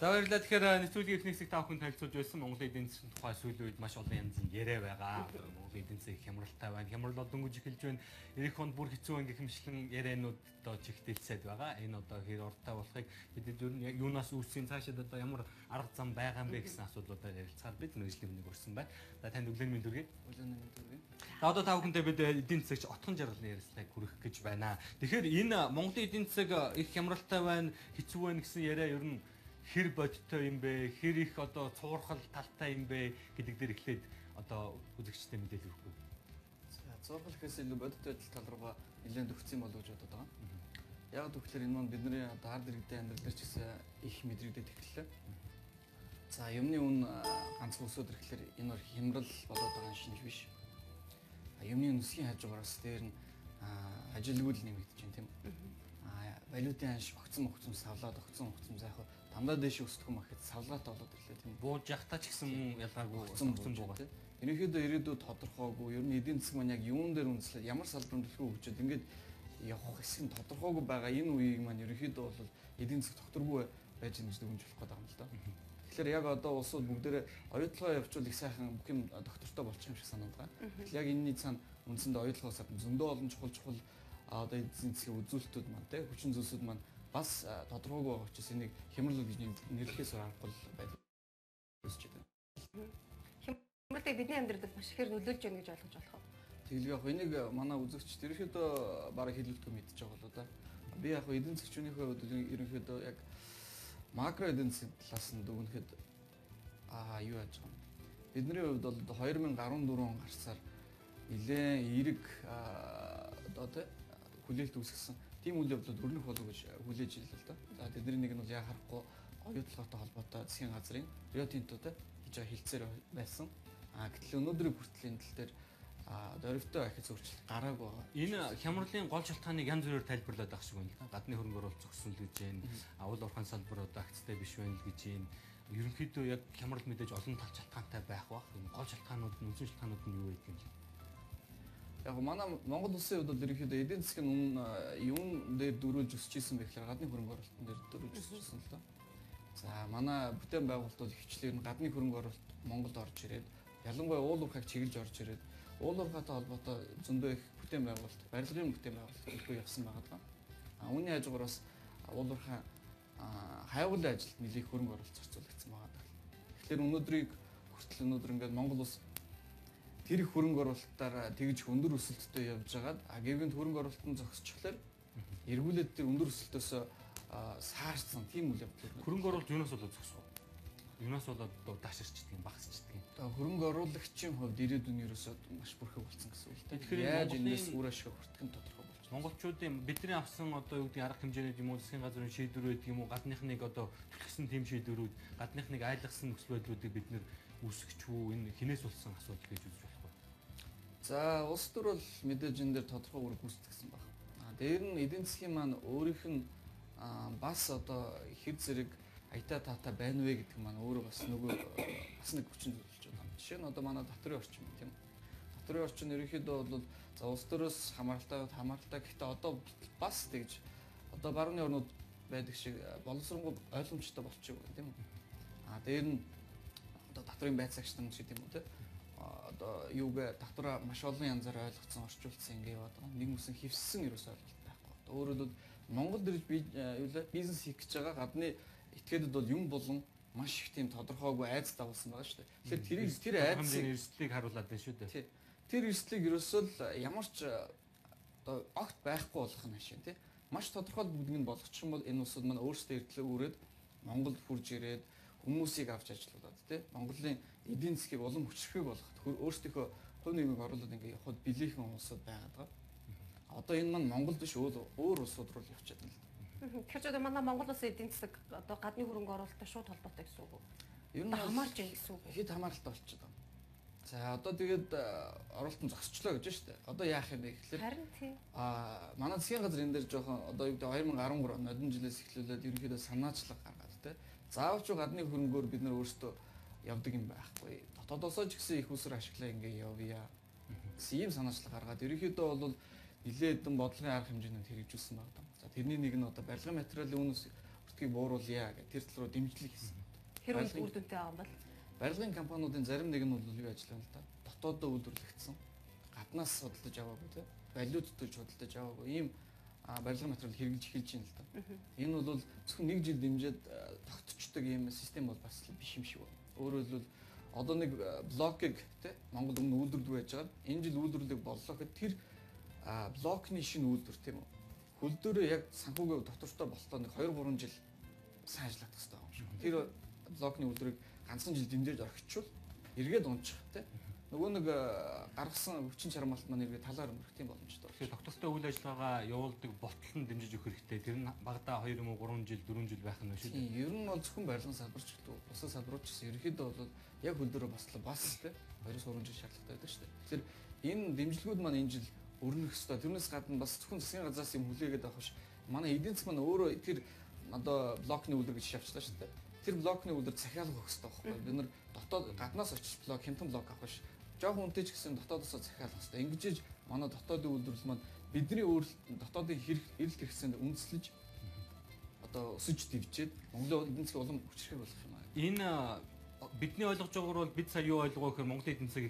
За баярлалаа. Тэгэхээр нэвтрүүлгийн эхний хэсэг та бүхэн танилцуулж байсан Монголын эдийн засгийн тухай сүүлийн үед маш олон янзын яриа байгаа. Монголын эдийн засаг хямралтай байна. Хямрал бол дөнгөж эхэлж байна. Ирэх хонд бүр хэцүү байна гэх мэтлэн ярианууд одоо чигтэлцээд байгаа. Энэ одоо хэр уртаа болохыг бид юунаас үүссэн цаашид одоо ямар арга зам байгаа юм бэ гэсэн асуудлуудаар ярилцахаар бид мэргэжлийн хүнийг өрсөн байна. За танд өглөөний мэнд хүргэе. Өглөөний мэнд хүргэе. За одоо та бүхэндээ бид эдийн засагч отхон жаргалын ярилцлагыг хүргэх гэж байна. Тэгэхээр энэ Монголын эдийн засаг их хямралтай байна, хэцүү байна гэсэн яриа ер нь хэр бодиттой юм бэ? Хэр их одоо цуурхал талтай юм бэ гэдэг дээр эхлээд одоо үзэгчтэй мэдээлэл өгөх үү? За цуурхал гэхээс илүү бодит байдал тал руугаа нэлээд өгсөн болов гэж бодод байгаа. Яг тэгэхээр энэ маань бидний одоо ард иргэдийн амьдрал дээр ч гэсэн их мэдрэгдээд эхэллээ. За юмны үн ганц өсөд ирэхлээр энэ бол хямрал болоод байгаа шинж биш. Юмны нүсгийн хажуугараас дээр нь ажилгүй л нэмэгдэж байна тийм үү? Валютын анш огцом савлаад огцом заах дандаа дэш өсдөх юм ахэд савлаатай болоод ирлээ тийм бууж явахтаа ч гэсэн ялгаагүй огцом буугаа тийм. Ерөнхийдөө ирээдүйд тодорхойгүй ер нь эдийн засаг маань яг юун дээр үндэслээд ямар салбарын төлхөө хөгжөөд ингээд явах хэсэг нь тодорхойгүй байгаа энэ үеийг маань ерөнхийдөө бол эдийн засаг тогтворгүй байж гэнэ гэж дүгнж болох гэдэг юм л да. Тэгэхээр яг одоо улсууд бүгдээрээ оюутлогоо явуул их сайхан бүх юм доктортой болчих юм шиг санаад байгаа. Тэгэхээр яг энэний цаана үндсэндээ оюутлогоос зөндөө олон чухал одоо эдийн засгийн үзүүлэлтүүд маань те хүчин зүйлсүүд маань бас тодорхойгүй байгаа учраас энийг хямрал гэж нэрлэхээс аргагүй байдаг үсэж байна. Хямралыг бидний амьдралд маш ихээр нөлөөлж байна гэж ойлгож болох уу? Тэгэлгүй яг энийг манай үзэгчд ерөнхийдөө бараг хэлэлтгүй мэдчихэж байгаа болоо да. Би яг эдийн засгчнийхээ хувьд ерөнхийдөө яг макро эдийн засгийн талаас нь дүгнэхэд юу яаж байгаа юм. Бидний хувьд бол 2014 он гарсаар нэлээд эерэг одоо тэ хүлээлт үүсгэсэн тийм үйл явдлууд өрнөх болов гэж хүлээж ирлээ л да. За тэдний нэг нь бол яг харахгүй оюутлоготой холбоотой засгийн газрын Рио Тинтотой хийж байгаа хилцээр байсан. Гэтэл өнөөдрийн хүртэл энэ тал дээр дөрөвтэй ахиц өөрчлөлт гараагүй байгаа. Энэ хямралын гол шалтгааныг янз бүрээр тайлбарлаад байх шиг байна л да. Гадны хөрөнгө оруулалт зогссон л гэж байна. Уул уурхайн салбар одоо акцтай биш байна л гэж байна. Ерөнхийдөө яг хямрал мэдээж олон тал шалтгаантай байх бах. Энэ гол шалтгаанууд нь үндсэн шалтгаанууд нь юу байдаг юм бэ? Яг манай Монгол улсын хувьд бол ерөнхийдөө эдийн засгийн үн юун дээр дөрүүлж өсөж исэн бэ гэхээр гадны хөрөнгө оруулалтын дээр дөрүүлж өсөж исэн л доо. За манай бүтээн байгуулалтууд хвчлэр гадны хөрөнгө оруулалт Монголд орж ирээд ялангуяа уул уурхайг чиглэж орж ирээд уул уурхайтай холбоотой зөндөө их бүтээн байгуулалт, барилгын бүтээн байгуулалт төлөвлөгөө явсан байгаа. Үүний хажуугаар бас уул уурхай хайгуулын ажилд нэлээд хөрөнгө оруулалт зарцуулагдсан байгаа. Тэгэхээр хүртэл өнөөдөр ингээд Монгол улс тэр их хөрөнгө оруулалтаар тэгж өндөр өсөлттэй явж байгаад гэргэнд хөрөнгө оруулалтын зогсчихлоор эргүүлээд тэр өндөр өсөлтөөс саарсан тийм үйл явдал. Хөрөнгө оруулалт юунаас болоод зогсов? Юунаас болоод дааширчдаг юм, багасчдаг юм. Одоо хөрөнгө оруулагчийн хувьд ирээдүйн ерөөсөө маш бүрхэг болсон гэсэн үг. Тэгэхээр яаж эндээс үр ашиг хүртэх нь тодорхой болж байна. Монголчуудын бидний авсан одоо юу гэдэг арга хэмжээний юм уу, засгийн газрын шийдвэр байдаг юм уу, гадныхныг одоо түлхсэн тийм шийдвэрүүд, гадныхныг айлгсан нөхцөл байдлуудыг бид нэр үүсгэчихв энэ хинээс болсон асуудал гэж үзэж болох уу? За улс төр бол мэдээж энэ дээр тодорхой үр гүйцэтгэсэн баг. Дээр нь эдийн засгийн маань өөрийнх нь бас одоо хэр зэрэг аятаа таата байна вэ гэдэг маань өөрөө бас нэг хүчин зүйлж байна. Жишээ нь одоо манай дотрийн орчин тийм. Дотрийн орчин ерөнхийдөө бол за улс төрөөс хамааралтай гэхдээ одоо бас тэгж одоо барууны орнууд байдаг шиг боловсронгуй ойлгомжтой болчих юм тийм үү. Дээр нь одоо дотрийн байцаагч нар ч гэдэг юм уу тийм. Одоо юуг дотроо маш олон янзаар ойлгоцсон орчуулсан ингэ яваад байгаа. Нэг үсэн хевссэн ерөөс ойлголт байхгүй. Өөрөөр Монголд ирж бизнес хийх гэж байгаа гадны этгээдэд бол юм болон маш их тийм тодорхойгүй айц дагуулсан байгаа шүү дээ. Тэгэхээр тэр айцын эрсдлийг харуулад байна шүү дээ. Тэр эрсдлийг ерөөсөө л ямар ч одоо огт байхгүй болох нь ашиг тийм. Маш тодорхой бүгдийг нь болгочих юм бол энэ улсууд маань өөрсдөө эрдлээ үүрээд Монголд хурж ирээд хүмүүсийг авч ажиллуулад тийм. Монголын эдийн засгийг улам хүчрхэг болгоход өөрсдийнхөө хувь нэмийг оруулаад ингээ явахад билийхэн улсууд байгаад байгаа. Одоо энэ маань Монголд биш өөр улсууд руу явчихад байна л. Тэгэхээр одоо манай Монгол улсын эдийн засаг одоо гадны хөрөнгө оруулалттай шууд холбоотой гэсэн үг үү? Ер нь хамаарч байна гэсэн үг. Хэд хамааралтай болчиход байна. За одоо тэгээд оруулалтын зогсчлоо гэж байна шүү дээ. Одоо яах юм бэ гэхэлэр харин тийм. Манай засгийн газар энэ дээр жоохон одоо юу гэдэг 2013 нодон жилээс эхлүүлээд ерөнхийдөө санаачлаг гаргаад те. Заавч гадны хөрөнгөөр бид нар өөрсдөө явдаг юм байхгүй. Дотоодосоо ч гэсэн их усраа ашиглаа ингээ явъя. Гэсэн ийм санаачлаг гаргаад ерөнхийдөө бол нэлээд хэдэн бодлогын арга хэмжээнд хэрэгжүүлсэн байна. За тэрний нэг нь одоо барилгын материалын үнэс өртгийг бууруулъя гэх тэр тал руу дэмжлэг хийсэн. хэр үр дүнтэй байгаа юм бол Барилгын компаниудын зарим нэг нь бол юу ажиллана л да. Дотоодоо үйлдвэрлэгдсэн. Гаднаас судалдаж аваагүй те. Валюттой судалдаж аваагүй. Ийм барилгын материал хэрэглэж эхэлж байна л да. Энэ бол зөвхөн нэг жил дэмжиж тогтцдог ийм систем бол бас биш юм шиг байна. Өөрөөр хэлбэл одоо нэг блокийг те Монгол өмнө үйлдвэрлэдэг байж байгаа. Энэ жил үйлдвэрлэлийг боллоо гэхэд тэр блокны шинэ үйлдвэр тийм үү. Хөл дөрөө яг санхүүгийн доктортой болтоо нэг 2 3 жил сайн ажиллах хэрэгтэй юм шиг. Тэр блокны үйлдвэрийг ганцхан жил дэмжиж орхичвол эргээд унчих те. Нөгөө нэг гаргасан хүчин чармаалт маань эргээд талаар өрөх тийм боломжтой. Тэгэхээр тогтвортой үйл ажиллагаа явуулдаг болтол нь дэмжиж өгөх хэрэгтэй. Тэр нь багадаа 2 юм уу 3 жил 4 жил байх нь шүү дээ. Тийм, ер нь бол зөвхөн барилгын салбарч гэдэг. Бусад салбарууд ч гэсэн ерөөхдөө бол яг хөл дөрөө бас те 2-3 жил шаардлагатай байдаг шүү дээ. Тэгэхээр энэ дэмжлэгүүд маань энэ жил өрнөх ёстой. Тэрнээс гадна бас зөвхөн засгийн газраас юм хүлээгээд авах ш. Манай эдийн засаг маань өөрөө тэр одоо блокны үйлдвэр гэж шавчлаа шүү дээ. Тэр блокны үйлдвэр захиалга өгөх хэрэгтэй байхгүй. Бид нар дотоод гаднаас очиж блок, хямдхан блок авах ш. Жохон үнэтэй ч гэсэн дотоодосоо захиалах хэрэгтэй. Ингэж манай дотоодын үйлдвэрлэл маань бидний дотоодын эрэлт хэрэгцээнд үндэслэж одоо өсөж дэвжээд Монголын эдийн засгийн улам хүчрхэг болох юм аа. Энэ бидний ойлгож байгаагаар бол бид сая юу ойлгоо гэхээр Монголын эдийн засаг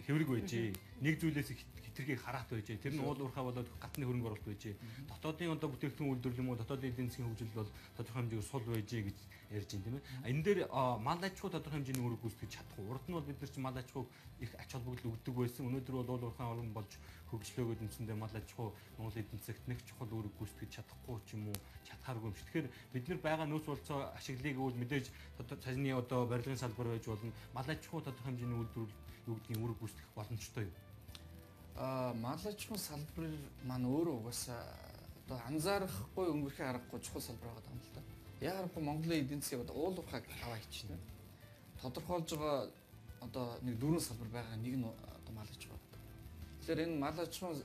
хэврэг байжээ. Нэг зүйлээс хитрхийг хараат байжээ. Тэр нь уул уурхай болоод гатны хөрөнгө оруулалт байжээ. Дотоодын одоо бүтээгдэхүүн үйлдвэрлэл юм уу дотоодын эдийн засгийн хөгжил бол тодорхой хэмжээгээр сул байжээ гэж ярьж байна тийм ээ. Энэ дээр мал аж ахуй тодорхой хэмжээний үүрэг гүйцэтгэж чадахгүй. Урд нь бол бид нар чинь мал аж ахуйг их ач холбогдол өгдөг байсан. Өнөөдөр бол уул уурхай орн болж хөгжлөөгөө үндсэндээ мал аж ахуй Монголын эдийн засагт нэг чухал үүрэг гүйцэтгэж чадахгүй ч юм уу чадхааргүй юм шиг. Тэгэхээр бид нар байгаа нөөц болцоо ашиглыг бол мэдээж цаашны одоо барилгын салбар байж болно. Мал аж ахуй тодорхой хэмжээний үйлдвэрлэл юу гэдгийг үүрэг гүйцэтгэх боломжтой юу? Мал аж ахуйн салбар маань өөрөө угаасаа одоо анзаарахгүй өнгөрөхөө аргагүй чухал салбар байгаа юм л да. Яг харахгүй Монголын эдийн засгийг одоо уул уурхайг аваа хийчихнэ. Тодорхойлж байгаа одоо нэг 4 салбар байгаа. Нэг нь одоо мал аж ахуй. Тэгэхээр энэ мал аж ахуйн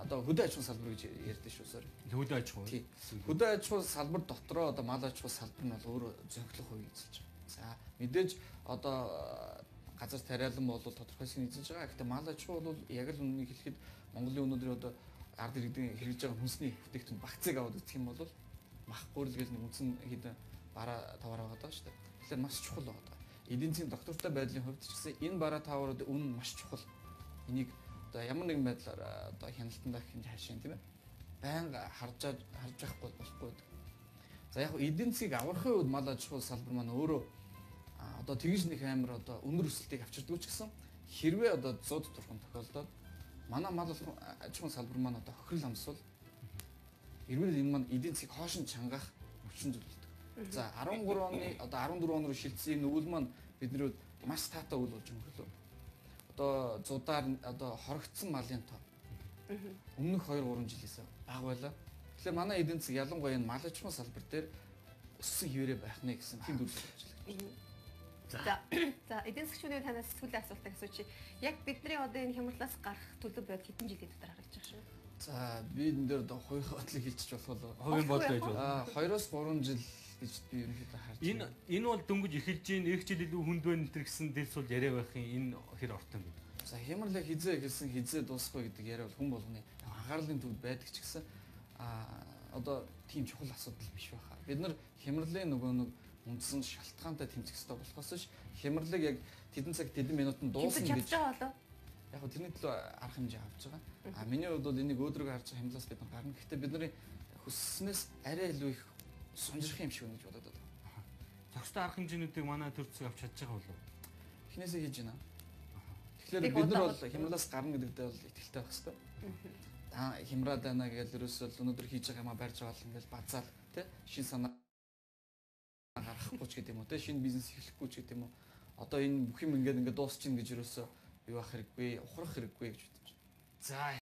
одоо хөдөө аж ахуйн салбар гэж ярьдээ шүү сар. Хөдөө аж ахуй. Хөдөө аж ахуйн салбар дотроо одоо мал аж ахуйн салбар нь бол өөрөө зохицох хувийг эзэлж байгаа. За мэдээж одоо газар тариалан бол тодорхойсон эзэлж байгаа. Гэхдээ мал аж ахуй бол яг л үннийг хэлэхэд Монголын өнөөдөр одоо ард иргэдийн хэрэгж байгаа хүнсний бүтээгдэхүүн багцыг аваад үзэх юм бол махгүй л гэл нэг үндсэн хэдэн бараа таваар байгаа даа шүү дээ. Тэгэхээр маш чухал байгаа. Эдийн засгийн доктортой байдлын хувьд ч гэсэн энэ бараа таваарууд үнэн маш чухал. Энийг одоо ямар нэгэн байдлаар одоо хяналтанд дахин хаашийн тийм ээ. Байнга харж байхгүй болохгүй. За яг эдийн засгийг аврахын үед мал аж ахуй салбар маань өөрөө одоо тэгж нэг амар одоо өндөр өсөлтийг авчирдгүй ч гэсэн хэрвээ одоо 100 турхан тохиолдоод манай мал аж ахуйн салбар маань одоо хохирол амсвал эрүүл энэ маань эдийн засгийг хоош нь чангаах өвчин зүйлдэг. За 13 оны одоо 14 он руу шилжсэн энэ үйл маань бидний маш таатай үйл болж өнгөрлөө. Одоо зудаар одоо хоригдсон малын тоо өмнөх 2 3 жилээс бага байлаа. Тэгэхээр манай эдийн засаг ялангуяа энэ мал аж ахуйн салбар дээр өссөн хിവэрэ байх нэ гэсэн тийм дүрс ажиллаж байна. За эдийн засгчдын танаас сүүлийн асуултыг асуучих. Яг бидний одоо энэ хямралаас гарах төлөв байдал хэдэн жилийн дотор харагдаж байгаа шүү. За би энэ дээр одоо хувийн бодлыг хэлчих болох бол Хувийн бодол байж болно. 2-оос 3 жил гэж би ерөнхийдөө харж байна. Энэ бол дөнгөж эхэлж ийн эх жил илүү хүнд байна энэ гэсэн дэс бол яриа байхын энэ хэр ортон бэ? За хямралыг хизээ эхэлсэн хизээ дуусах вэ гэдэг яриа бол хүн болгоны анхаарлын төвд байдаг ч гэсэн одоо тийм чухал асуудал биш байхаа. Бид нар хямралын нөгөө нэг үндсэн шалтгаантай тэмцэх хэрэгтэй болохоос ш хямралыг яг тэдэн цаг тэдэн минутанд дуусна гэж байгаа болоо. Яг хөө тэрний төлөө арга хэмжээ авч байгаа. Миний хувьд бол энийг өөдрөг харж байгаа хямлаас бид нар гарна. Гэхдээ бидний хүсснээс арай илүү их сунжрах юм шиг байна гэж бодоод байна. Зохистой арга хэмжээнүүдийг манай төр зэсэг авч чадж байгаа болов? Эхнээсээ хийж байна. Тэгэхээр бид нар бол хямралаас гарна гэдэгтээ бол итгэлтэй байх хэрэгтэй. Хямраад байна гэж ерөөсөө өнөөдөр хийж байгаа юмаа барьж аваад ингээл базаал тий шин санаа гаргахгүй ч гэдэг юм уу те шинэ бизнес эхлэхгүй ч гэдэг юм уу одоо энэ бүх юм ингээд дуусчихна гэж ерөөсөө юу ах хэрэггүй ухрах хэрэггүй гэж бодож байна. За